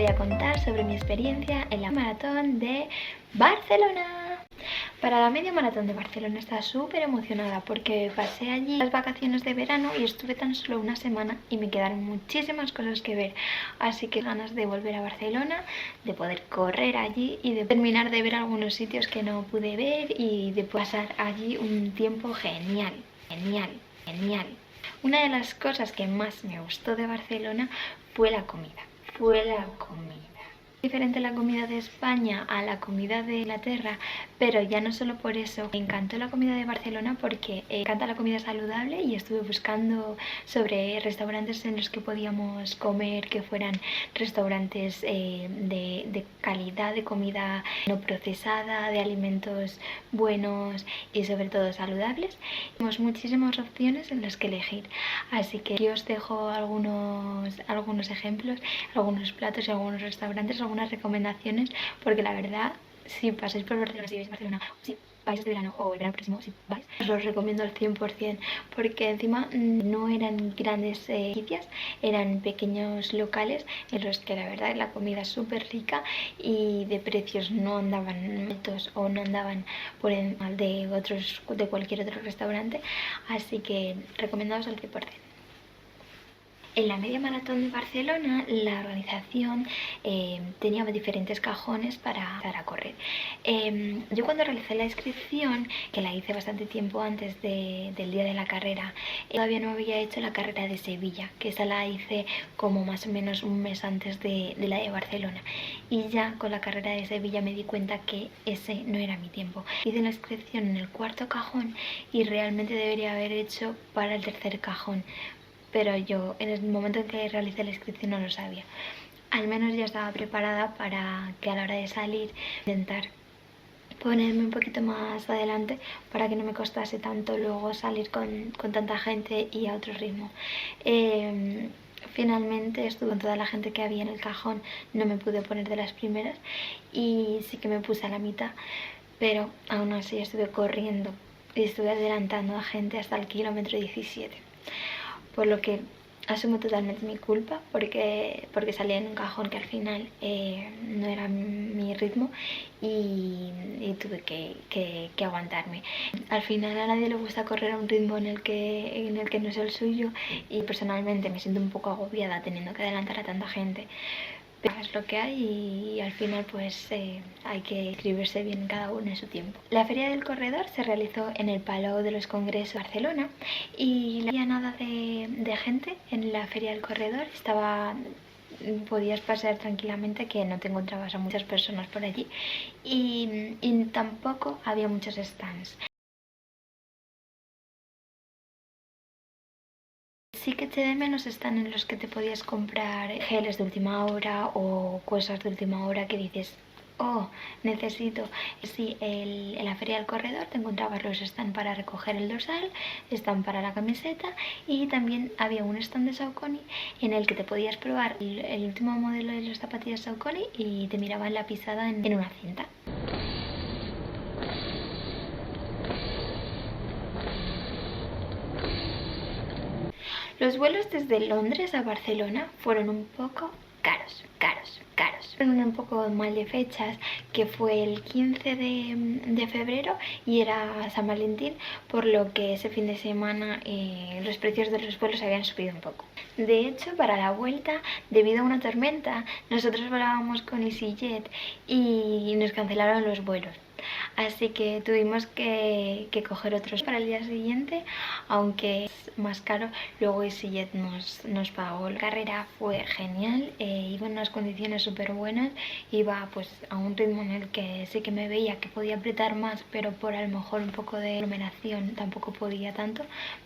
a contar sobre mi experiencia en la maratón de Barcelona. Para la media maratón de Barcelona estaba súper emocionada porque pasé allí las vacaciones de verano y estuve tan solo una semana y me quedaron muchísimas cosas que ver. Así que ganas de volver a Barcelona, de poder correr allí y de terminar de ver algunos sitios que no pude ver y de pasar allí un tiempo genial, genial, genial. Una de las cosas que más me gustó de Barcelona fue la comida. Diferente la comida de España a la comida de Inglaterra, pero ya no solo por eso. Me encantó la comida de Barcelona porque me encanta la comida saludable y estuve buscando sobre restaurantes en los que podíamos comer que fueran restaurantes de calidad, de comida no procesada, de alimentos buenos y sobre todo saludables. Tenemos muchísimas opciones en las que elegir, así que yo os dejo algunos ejemplos, algunos platos y algunos restaurantes, algunas recomendaciones, porque la verdad, si pasáis por Barcelona, si vais a Barcelona, si vais este verano o el verano próximo, si vais, os los recomiendo al 100%, porque encima no eran grandes sitios, eran pequeños locales en los que la verdad la comida es súper rica y de precios no andaban altos o no andaban por encima de cualquier otro restaurante, así que recomendados al 100%. En la media maratón de Barcelona la organización tenía diferentes cajones para correr. Yo cuando realicé la inscripción, que la hice bastante tiempo antes del día de la carrera, todavía no había hecho la carrera de Sevilla, que esa la hice como más o menos un mes antes de la de Barcelona. Y ya con la carrera de Sevilla me di cuenta que ese no era mi tiempo. Hice la inscripción en el cuarto cajón y realmente debería haber hecho para el tercer cajón, pero yo en el momento en que realicé la inscripción no lo sabía. Al menos ya estaba preparada para que a la hora de salir intentar ponerme un poquito más adelante para que no me costase tanto luego salir con tanta gente y a otro ritmo. Finalmente estuve con toda la gente que había en el cajón, no me pude poner de las primeras y sí que me puse a la mitad, pero aún así estuve corriendo y estuve adelantando a gente hasta el kilómetro 17. Por lo que asumo totalmente mi culpa porque salí en un cajón que al final no era mi ritmo y tuve que aguantarme. Al final a nadie le gusta correr a un ritmo en el que no es el suyo y personalmente me siento un poco agobiada teniendo que adelantar a tanta gente. Pero es lo que hay y al final pues hay que inscribirse bien cada uno en su tiempo. La Feria del Corredor se realizó en el Palau de los Congresos de Barcelona y no había nada de gente en la Feria del Corredor. Podías pasar tranquilamente, que no te encontrabas a muchas personas por allí y tampoco había muchos stands. Sí que eché de menos están en los que te podías comprar geles de última hora o cosas de última hora que dices, oh, necesito. Sí, en la Feria del Corredor te encontrabas los stands para recoger el dorsal, stand para la camiseta y también había un stand de Saucony en el que te podías probar el último modelo de las zapatillas Saucony y te miraban la pisada en una cinta. Los vuelos desde Londres a Barcelona fueron un poco caros. Fueron un poco mal de fechas, que fue el 15 de febrero y era San Valentín, por lo que ese fin de semana los precios de los vuelos habían subido un poco. De hecho, para la vuelta, debido a una tormenta, nosotros volábamos con EasyJet y nos cancelaron los vuelos. Así que tuvimos que coger otros para el día siguiente, aunque es más caro. Luego EasyJet nos pagó. La carrera fue genial, iba en unas condiciones súper buenas, iba pues a un ritmo en el que sí que me veía que podía apretar más, pero por a lo mejor un poco de aglomeración tampoco podía tanto,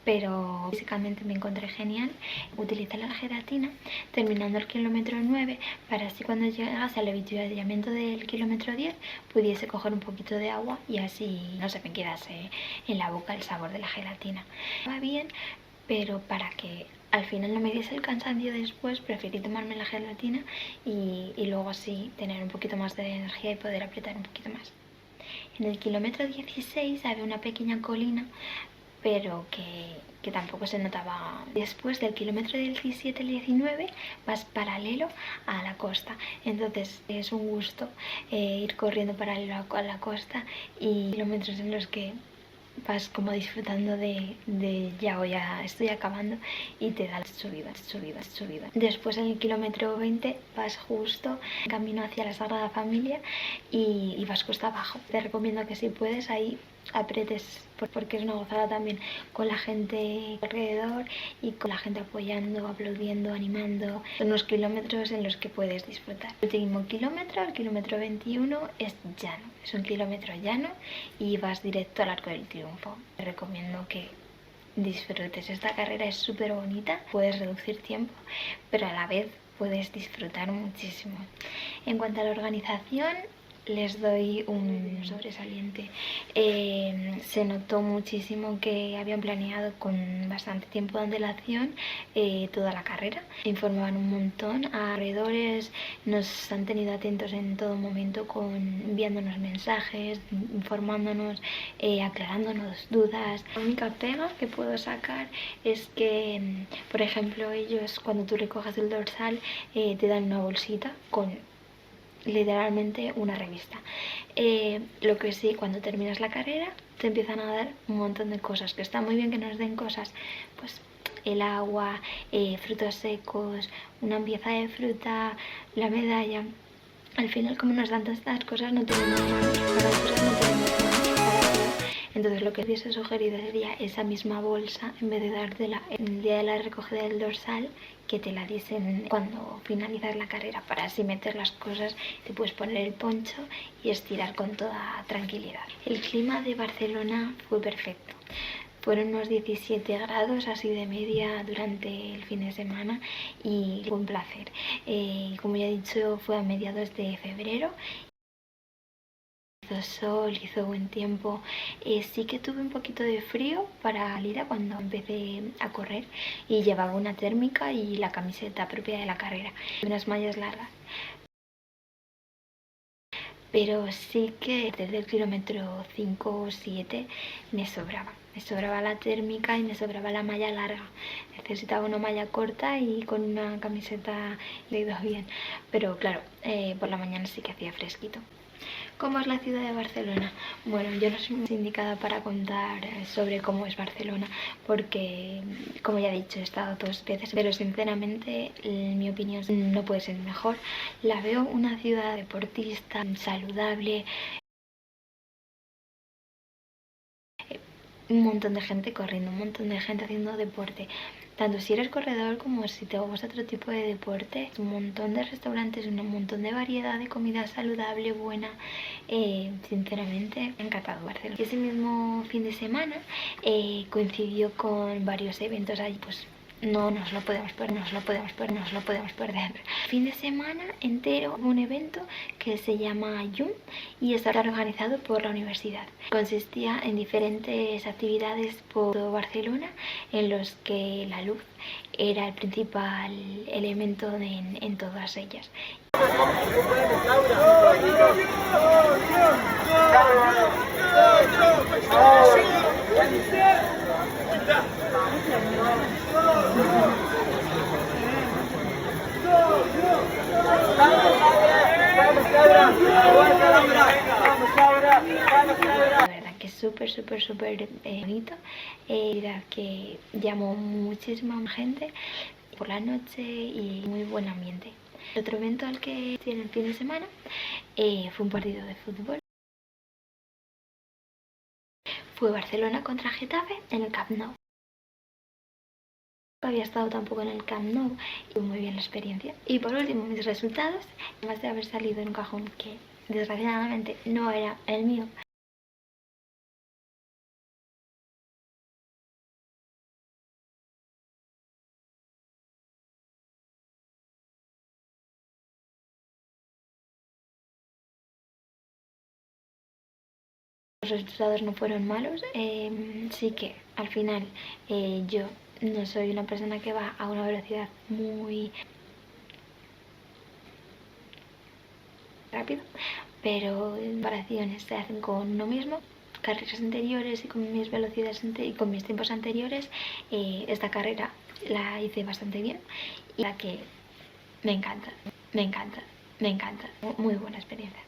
pero físicamente me encontré genial. Utilicé la gelatina terminando el kilómetro 9 para así cuando llegase al avituallamiento del kilómetro 10 pudiese coger un poquito de agua y así no se me quedase en la boca el sabor de la gelatina. Va bien, pero para que al final no me diese el cansancio después, preferí tomarme la gelatina y luego así tener un poquito más de energía y poder apretar un poquito más. En el kilómetro 16 había una pequeña colina, pero que tampoco se notaba. Después del kilómetro 17 al 19 vas paralelo a la costa, entonces es un gusto ir corriendo paralelo a la costa, y kilómetros en los que vas como disfrutando de ya estoy acabando, y te da subida. Después en el kilómetro 20 vas justo camino hacia la Sagrada Familia y vas cuesta abajo. Te recomiendo que si puedes ahí apretes, porque es una gozada también, con la gente alrededor y con la gente apoyando, aplaudiendo, animando. Son unos kilómetros en los que puedes disfrutar. El último kilómetro, el kilómetro 21, es llano, es un kilómetro llano y vas directo al Arco del Triunfo. Te recomiendo que disfrutes. Esta carrera es súper bonita, puedes reducir tiempo, pero a la vez puedes disfrutar muchísimo. En cuanto a la organización, les doy un sobresaliente. Se notó muchísimo que habían planeado con bastante tiempo de antelación toda la carrera. Informaban un montón a alrededores, nos han tenido atentos en todo momento, enviándonos mensajes, informándonos, aclarándonos dudas. La única pega que puedo sacar es que, por ejemplo, ellos cuando tú recoges el dorsal te dan una bolsita con literalmente una revista. Lo que sí, cuando terminas la carrera te empiezan a dar un montón de cosas, que está muy bien que nos den cosas, pues el agua, frutos secos, una pieza de fruta, la medalla. Al final, como nos dan todas estas cosas, no tenemos manos, para cosas no tenemos manos, para todo. Entonces lo que hubiese sugerido sería esa misma bolsa, en vez de dártela el día de la recogida del dorsal, que te la dicen cuando finalizas la carrera, para así meter las cosas, te puedes poner el poncho y estirar con toda tranquilidad. El clima de Barcelona fue perfecto. Fueron unos 17 grados así de media durante el fin de semana y fue un placer. Como ya he dicho, fue a mediados de febrero. Hizo sol, hizo buen tiempo. Sí que tuve un poquito de frío para salir cuando empecé a correr, y llevaba una térmica y la camiseta propia de la carrera, unas mallas largas. Pero sí que desde el kilómetro 5 o 7 me sobraba la térmica y me sobraba la malla larga. Necesitaba una malla corta y con una camiseta le iba bien, pero claro, por la mañana sí que hacía fresquito. ¿Cómo es la ciudad de Barcelona? Bueno, yo no soy muy indicada para contar sobre cómo es Barcelona, porque, como ya he dicho, he estado 2 veces, pero sinceramente, en mi opinión, no puede ser mejor. La veo una ciudad deportista, saludable, un montón de gente corriendo, un montón de gente haciendo deporte. Tanto si eres corredor como si te gusta otro tipo de deporte. Un montón de restaurantes, un montón de variedad de comida saludable, buena. Sinceramente, me ha encantado Barcelona. Ese mismo fin de semana coincidió con varios eventos allí, pues no nos lo podemos perder. Fin de semana entero hubo un evento que se llama YUM y está organizado por la universidad. Consistía en diferentes actividades por todo Barcelona, en los que la luz era el principal elemento en todas ellas. La verdad que es súper bonito, que llamó muchísima gente por la noche y muy buen ambiente. Otro evento al que tiene el fin de semana fue un partido de fútbol. Fue Barcelona contra Getafe en el Camp Nou. No había estado tampoco en el Camp Nou y fue muy bien la experiencia. Y por último, mis resultados, además de haber salido en un cajón que desgraciadamente no era el mío. Los resultados no fueron malos, sí que al final yo no soy una persona que va a una velocidad muy rápido, pero comparaciones se hacen con uno mismo. carreras anteriores y con mis velocidades y con mis tiempos anteriores, esta carrera la hice bastante bien y la que me encanta, me encanta, me encanta. Muy buena experiencia.